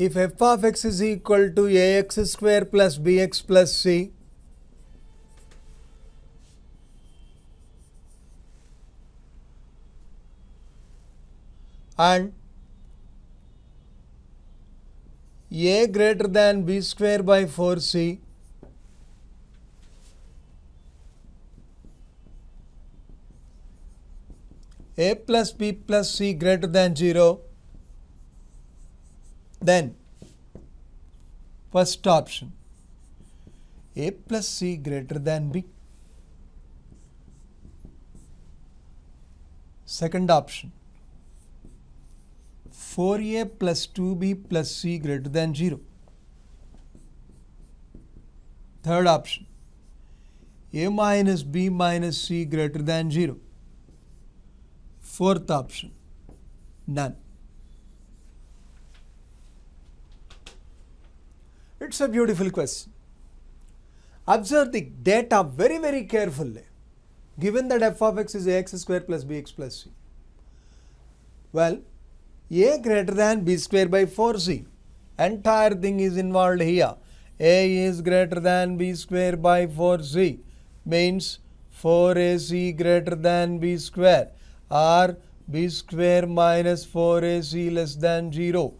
If f of x is equal to ax square plus bx plus c, and a greater than b square by 4c, a plus b plus c greater than 0, then first option, a plus c greater than b. Second option, 4a plus 2b plus c greater than 0. Third option, a minus b minus c greater than 0. Fourth option, none. It's a beautiful question. Observe the data very, very carefully. Given that f of x is ax square plus bx plus c. Well, a greater than b square by 4c. Entire thing is involved here. A is greater than b square by 4c. Means 4ac greater than b square, or b square minus 4ac less than 0.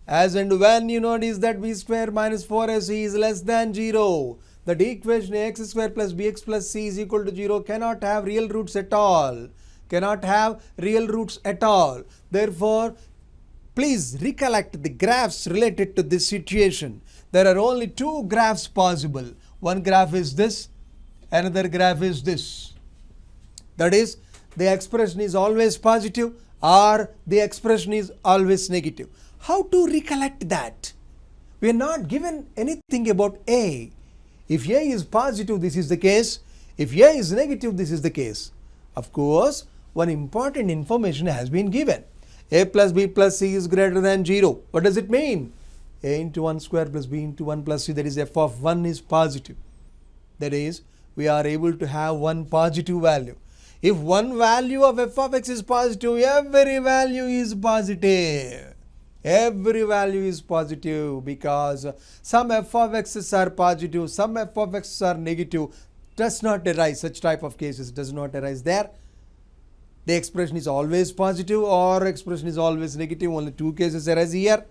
As and when you notice that b square minus 4ac is less than 0, that equation ax square plus bx plus c is equal to 0 cannot have real roots at all. Cannot have real roots at all. Therefore, please recollect the graphs related to this situation. There are only two graphs possible. One graph is this, another graph is this. That is, the expression is always positive or the expression is always negative. How to recollect that? We are not given anything about A. If A is positive, this is the case. If A is negative, this is the case. Of course, one important information has been given. A plus b plus c is greater than 0. What does it mean? A into 1 square plus b into 1 plus c, that is f of 1 is positive. That is, we are able to have one positive value. If one value of f of x is positive, every value is positive. Every value is positive because some f of x's are positive, some f of x's are negative. Does not arise, such type of cases does not arise there. The expression is always positive or expression is always negative. Only two cases arise here.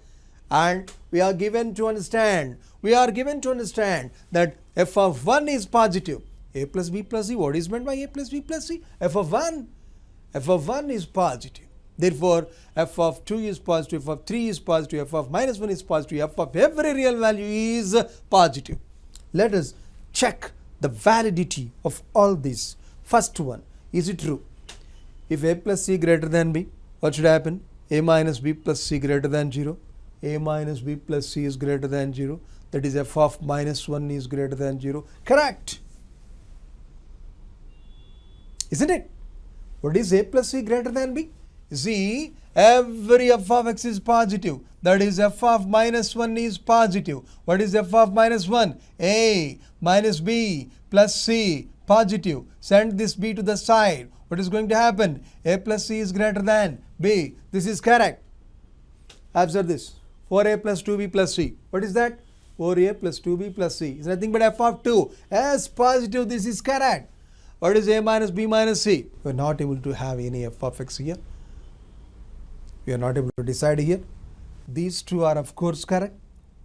And we are given to understand that f of 1 is positive. A plus b plus c, what is meant by a plus b plus c? F of 1 is positive. Therefore, f of 2 is positive, f of 3 is positive, f of minus 1 is positive, f of every real value is positive. Let us check the validity of all these. First one, is it true? If a plus c greater than b, what should happen? A minus b plus c greater than 0. A minus b plus c is greater than 0. That is, f of minus 1 is greater than 0. Correct. Isn't it? What is a plus c greater than b? See, every f of x is positive. That is, f of minus 1 is positive. What is f of minus 1? A minus b plus c, positive. Send this b to the side. What is going to happen? A plus c is greater than b. This is correct. Observe this. 4a plus 2b plus c. What is that? 4a plus 2b plus c is nothing but f of 2. As positive, this is correct. What is a minus b minus c? We are not able to have any f of x here. We are not able to decide here. These two are of course correct.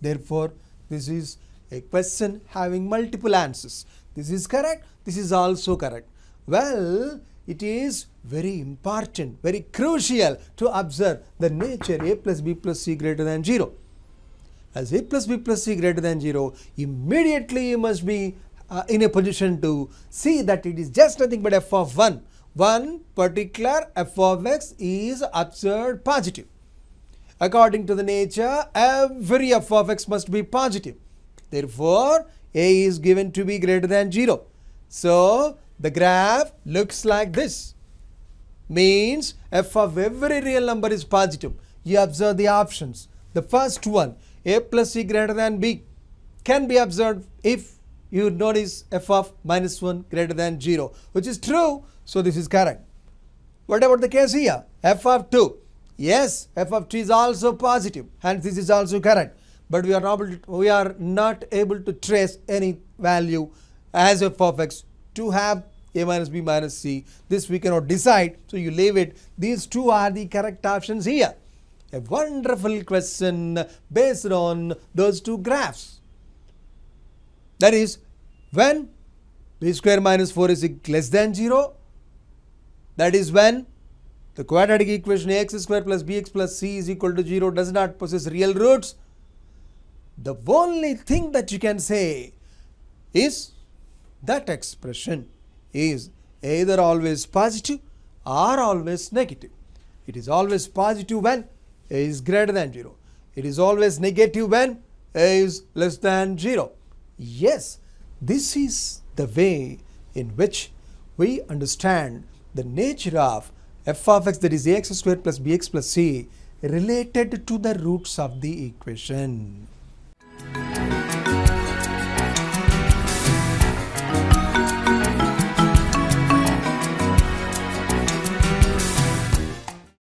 Therefore, this is a question having multiple answers. This is correct. This is also correct. Well, it is very important, very crucial to observe the nature a plus b plus c greater than 0. As a plus b plus c greater than 0, immediately you must be in a position to see that it is just nothing but f of 1. One particular f of x is observed positive. According to the nature, every f of x must be positive. Therefore, a is given to be greater than 0. So, the graph looks like this. Means f of every real number is positive. You observe the options. The first one, a plus c greater than b, can be observed if you notice f of minus 1 greater than 0, which is true. So, this is correct. What about the case here? F of 2. Yes, f of t is also positive, hence this is also correct. But we are not able to trace any value as f of x to have a minus b minus c. This we cannot decide, so you leave it. These two are the correct options here. A wonderful question based on those two graphs. That is, when b square minus 4ac less than 0, that is when the quadratic equation ax square plus bx plus c is equal to 0 does not possess real roots. The only thing that you can say is that expression is either always positive or always negative. It is always positive when a is greater than 0. It is always negative when a is less than 0. Yes, this is the way in which we understand the nature of f of x, that is ax square plus bx plus c, related to the roots of the equation.